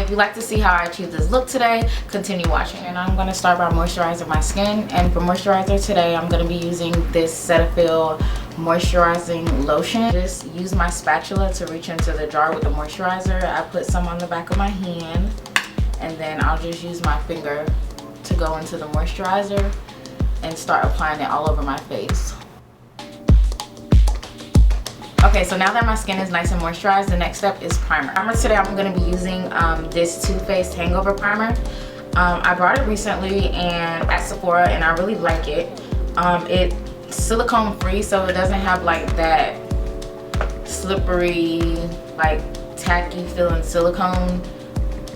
if you like to see how I achieve this look today, continue watching. And I'm going to start by moisturizing my skin. And for moisturizer today, I'm going to be using this Cetaphil moisturizing lotion. Just use my spatula to reach into the jar with the moisturizer. I put some on the back of my hand, and then I'll just use my finger to go into the moisturizer and start applying it all over my face. Okay, so now that my skin is nice and moisturized, the next step is primer. Today I'm going to be using this Too Faced Hangover primer. I bought it recently and at Sephora, and I really like it. It's silicone free, so it doesn't have like that slippery, like tacky feeling silicone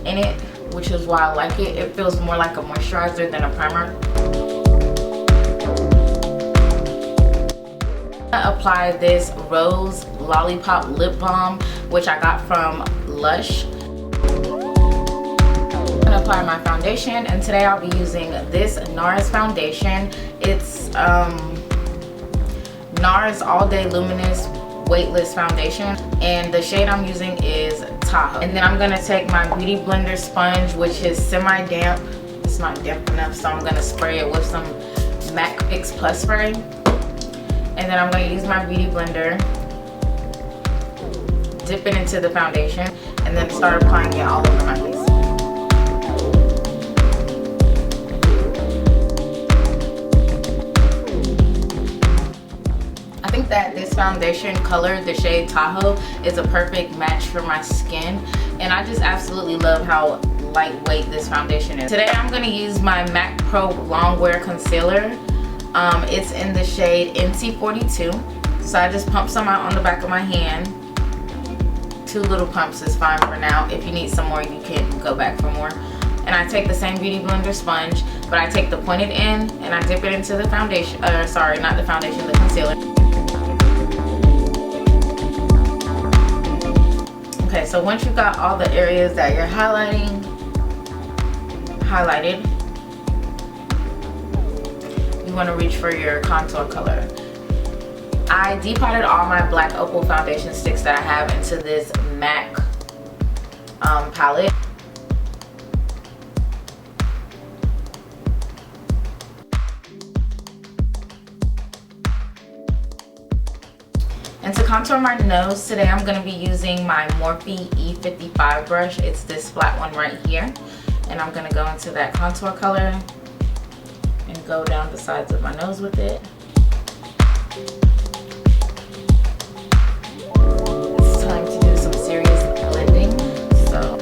in it, which is why I like it. It feels more like a moisturizer than a primer. Apply this Rose Lollipop Lip Balm, which I got from Lush. I'm gonna apply my foundation, and today I'll be using this NARS foundation. It's NARS All Day Luminous Weightless Foundation, and the shade I'm using is Tahoe. And then I'm gonna take my Beauty Blender sponge, which is semi-damp. It's not damp enough, so I'm gonna spray it with some MAC Fix Plus spray. And then I'm going to use my Beauty Blender, dip it into the foundation, and then start applying it all over my face. I think that this foundation color, the shade Tahoe, is a perfect match for my skin, and I just absolutely love how lightweight this foundation is. Today I'm going to use my MAC Prolong Wear Concealer. It's in the shade NC42. So I just pump some out on the back of my hand. 2 little pumps is fine for now. If you need some more, you can go back for more. And I take the same Beauty Blender sponge, but I take the pointed end and I dip it into the foundation, sorry, not the foundation, the concealer. Okay, so once you've got all the areas that you're highlighted, you want to reach for your contour color. I depotted all my black opal foundation sticks that I have into this MAC palette. And to contour my nose, today I'm going to be using my Morphe E55 brush. It's this flat one right here. And I'm going to go into that contour color and go down the sides of my nose with it. It's time to do some serious blending. So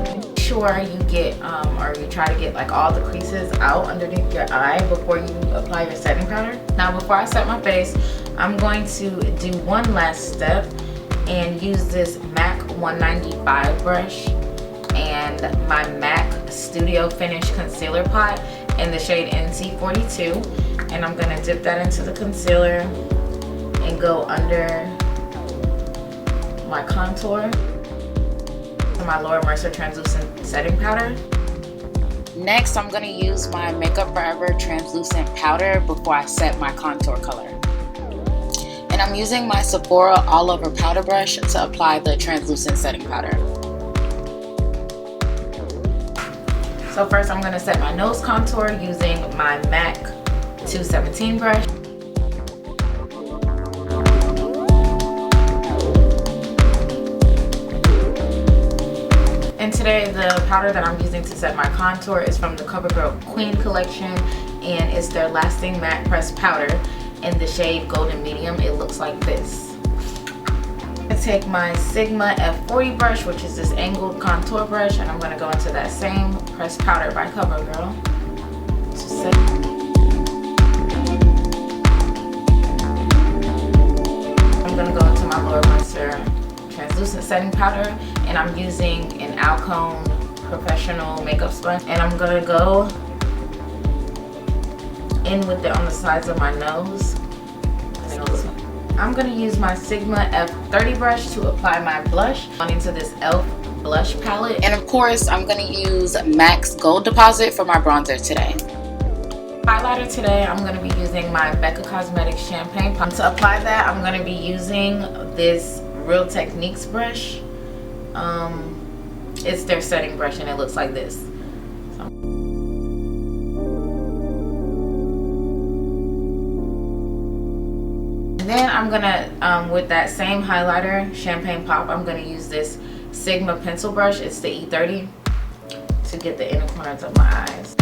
make sure you get or you try to get like all the creases out underneath your eye before you apply your setting powder. Now before I set my face, I'm going to do one last step and use this MAC 195 brush and my MAC Studio Finish Concealer Pot in the shade NC42, and I'm going to dip that into the concealer and go under my contour to my Laura Mercier translucent setting powder. Next, I'm going to use my Makeup Forever translucent powder before I set my contour color. And I'm using my Sephora all over powder brush to apply the translucent setting powder. So first I'm going to set my nose contour using my MAC 217 brush. And today the powder that I'm using to set my contour is from the CoverGirl Queen collection, and it's their Lasting Matte Pressed Powder in the shade Golden Medium. It looks like this. I take my Sigma F40 brush, which is this angled contour brush, and I'm going to go into that same pressed powder by CoverGirl to set. I'm going to go into my Laura Mercier translucent setting powder, and I'm using an Alcone professional makeup sponge, and I'm going to go in with it on the sides of my nose. I'm going to use my Sigma F30 brush to apply my blush into this e.l.f. blush palette. And of course, I'm going to use MAC's Gold Deposit for my bronzer today. Highlighter today, I'm going to be using my Becca Cosmetics Champagne Pump. To apply that, I'm going to be using this Real Techniques brush. It's their setting brush and it looks like this. So. Then I'm gonna, with that same highlighter, Champagne Pop, I'm gonna use this Sigma pencil brush. It's the E30 to get the inner corners of my eyes.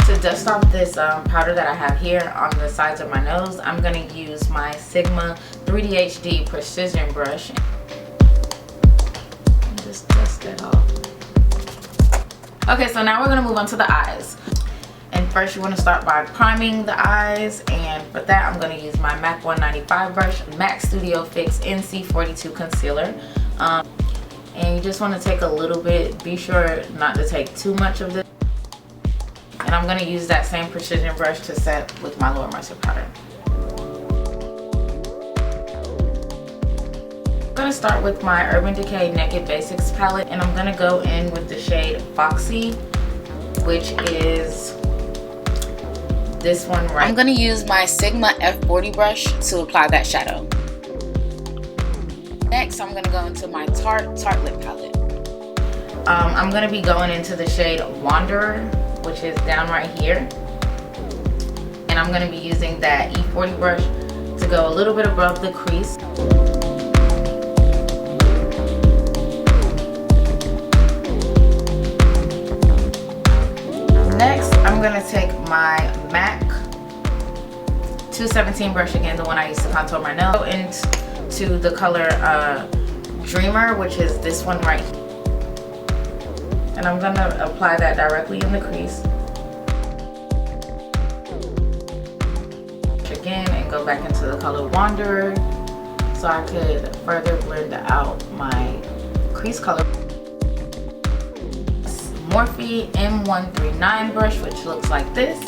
To dust off this powder that I have here on the sides of my nose, I'm going to use my Sigma 3D HD Precision brush. And just dust it off. Okay, so now we're going to move on to the eyes. And first you want to start by priming the eyes, and for that I'm going to use my MAC 195 brush, MAC Studio Fix NC42 concealer. And you just want to take a little bit, be sure not to take too much of this. And I'm going to use that same precision brush to set with my Lower Mercier powder. I'm going to start with my Urban Decay Naked Basics palette, and I'm going to go in with the shade Foxy, which is this one right. I'm going to use my Sigma F40 brush to apply that shadow. Next, I'm going to go into my Tarte lip palette. I'm going to be going into the shade Wanderer, which is down right here. And I'm going to be using that E40 brush to go a little bit above the crease. Next, I'm going to take my MAC 217 brush, again, the one I used to contour my nose, into the color Dreamer, which is this one right here. And I'm going to apply that directly in the crease. Again, and go back into the color Wanderer so I could further blend out my crease color. Morphe M139 brush, which looks like this.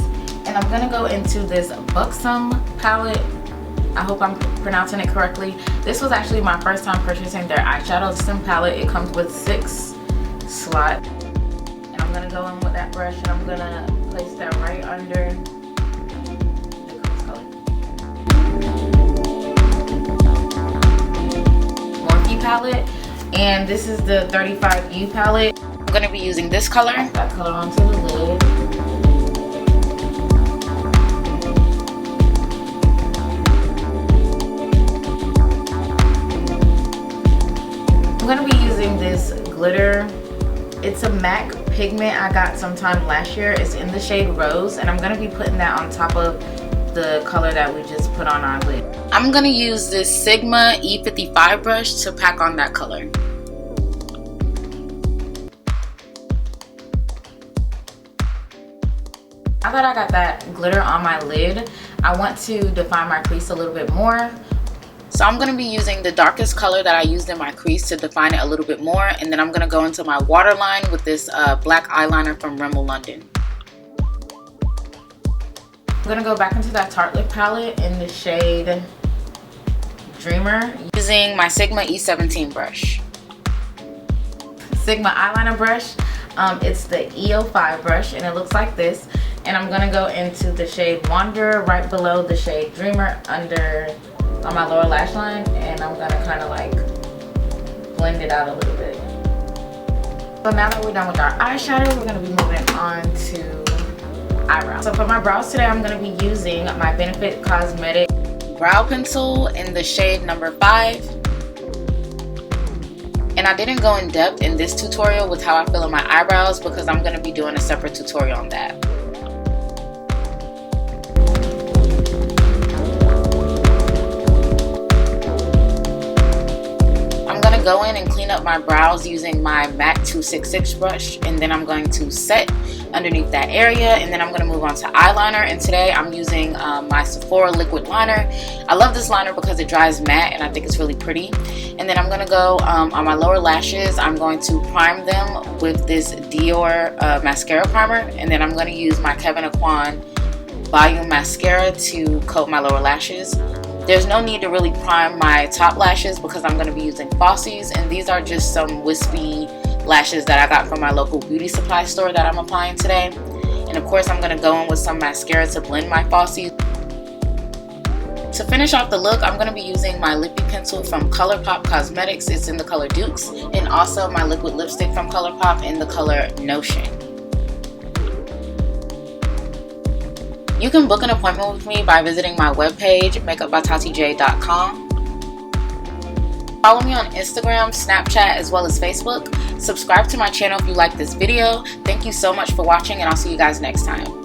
And I'm going to go into this Buxom palette. I hope I'm pronouncing it correctly. This was actually my first time purchasing their eyeshadow stem palette. It comes with 6 slots. And I'm going to go in with that brush and I'm going to place that right under the crease color. Morphe palette. And this is the 35U palette. I'm going to be using this color. That color onto the lid. I'm going to be using this glitter. It's a MAC pigment I got sometime last year. It's in the shade Rose, and I'm going to be putting that on top of the color that we just put on our lid. I'm going to use this Sigma E55 brush to pack on that color. Now that I got that glitter on my lid, I want to define my crease a little bit more. So I'm going to be using the darkest color that I used in my crease to define it a little bit more. And then I'm going to go into my waterline with this black eyeliner from Rimmel London. I'm going to go back into that Tarte lip palette in the shade Dreamer using my Sigma E17 brush. Sigma eyeliner brush. It's the E05 brush and it looks like this. And I'm going to go into the shade Wanderer right below the shade Dreamer on my lower lash line, and I'm going to kind of like blend it out a little bit. So now that we're done with our eyeshadow, we're going to be moving on to eyebrows. So for my brows today, I'm going to be using my Benefit Cosmetic brow pencil in the shade number 5. And I didn't go in depth in this tutorial with how I feel in my eyebrows because I'm going to be doing a separate tutorial on that. Go in and clean up my brows using my MAC 266 brush, and then I'm going to set underneath that area, and then I'm going to move on to eyeliner. And today I'm using my Sephora liquid liner. I love this liner because it dries matte and I think it's really pretty. And then I'm going to go on my lower lashes. I'm going to prime them with this Dior mascara primer, and then I'm going to use my Kevyn Aucoin volume mascara to coat my lower lashes. There's no need to really prime my top lashes because I'm going to be using falsies, and these are just some wispy lashes that I got from my local beauty supply store that I'm applying today. And of course I'm going to go in with some mascara to blend my falsies. To finish off the look, I'm going to be using my lippie pencil from ColourPop Cosmetics. It's in the color Dukes, and also my liquid lipstick from ColourPop in the color Notion. You can book an appointment with me by visiting my webpage, MakeupByTatiJ.com. Follow me on Instagram, Snapchat, as well as Facebook. Subscribe to my channel if you like this video. Thank you so much for watching, and I'll see you guys next time.